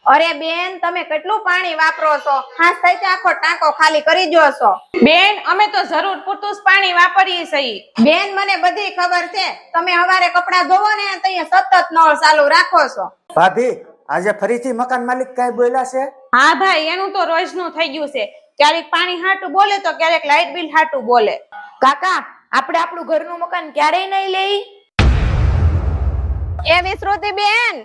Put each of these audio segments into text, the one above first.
અરે બેન, તમે કેટલું પાણી વાપરો છો? હાથ થઈ આખો ટાંકો ખાલી કરી દો છો. બેન, અમે તો જરૂર પૂરતું જ પાણી વાપરીએ છીએ. બેન, મને બધી ખબર છે. તમે હવારે કપડા ધોવો ને તો સતત નળ ચાલુ રાખો છો. ભાભી, આજે ફરીથી મકાન માલિક કઈ બોલ્યા છે? હા ભાઈ, એનું તો રોજનું થઈ ગયું છે. ક્યારેક પાણી હાટું બોલે તો ક્યારેક લાઇટ બિલ હાટું બોલે. કાકા, આપણે આપણું ઘરનું મકાન ક્યારેય નહીં લઈ? એ વિશ્રુતિ બેન,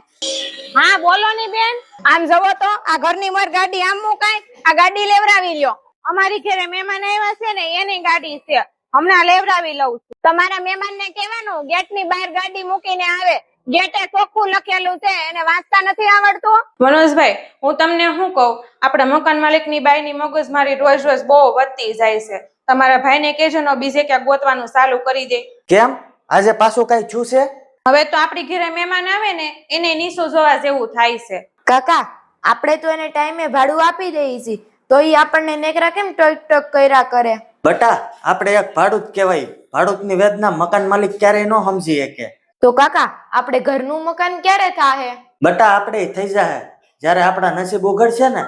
હા બોલો ની બેન. આમ જવો તો આ ઘરની માર ગાડી આમ મુકાય. આ ગાડી લેવરાવી લ્યો. અમારી ઘરે મહેમાન આવ્યા છે ને એની ગાડી છે, હમણાં લેવડાવી લઉં છું. તમારા મહેમાનને કહેવાનું ગેટની બહાર ગાડી મૂકીને આવે. ગેટે ચોખ્ખું લખેલું છે, એને વાંચતા નથી આવડતું. મનોજભાઈ, હું તમને શું કહું, આપણા મકાન માલિકની બાઈની મગજમારી રોજ રોજ બહુ વધતી જાય છે. તમારા ભાઈને કહેજો ને બીજે ક્યાંક ગોતવાનું ચાલુ કરી દે. કેમ, આજે પાછું કઈ છું છે? હવે તો આપણી ઘરે મહેમાન આવે ને એને નીચું જોવા જેવું થાય છે. કાકા, આપણે તો એને ટાઈમે ભાડું આપી દઈએ છીએ, તો ઈ આપણને નેકરા કેમ ટક ટક કર્યા કરે? બટા, આપણે એક ભાડુત કહેવાય. ભાડુતની વેદના મકાન માલિક ક્યારેય ન સમજી શકે. તો કાકા, આપણે ઘરનું મકાન ક્યારે થાહે? બટા, આપણે થઈ જાય જ્યારે આપણા નસીબ ઉઘડશે ને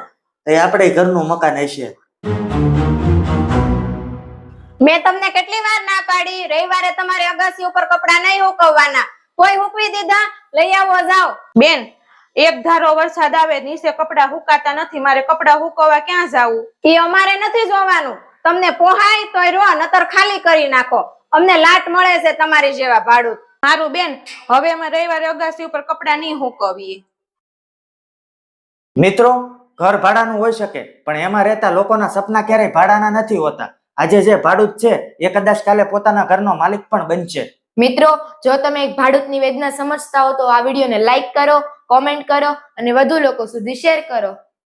તો આપણે ઘરનું મકાન હશે. મેં તમને કેટલી વાર ના પાડી, રવિવારે તમારે અગાસી ઉપર કપડા નહીં હુકવવાના. કોઈ હુકવી દીધા? લઈ આવો જાઓ. બેન, એક ધારો વરસાદ આવે નીચે કપડા હુકાતા નથી, મારે કપડા હુકવવા ક્યાં જાવું? એ અમારે નથી જોવાનું. તમને પોહાય તોય રો, નતર ખાલી કરી નાખો. અમને લાટ મળે છે તમારી જેવા ભાડુત. મારું બેન, હવે અમે રવિવારે અગાસી ઉપર કપડા નહીં હુકવીએ. મિત્રો, ઘર ભાડાનું હોઈ શકે પણ એમાં રહેતા લોકોના સપના ક્યારેય ભાડાના નથી હોતા. આજે જે ભાડુત છે એ કદાચ કાલે પોતાના ઘરનો માલિક પણ બનશે. મિત્રો, જો તમે એક ભાડુતની વેદના સમજતા હો તો આ વિડીયોને લાઈક કરો, કોમેન્ટ કરો અને વધુ લોકો સુધી શેર કરો.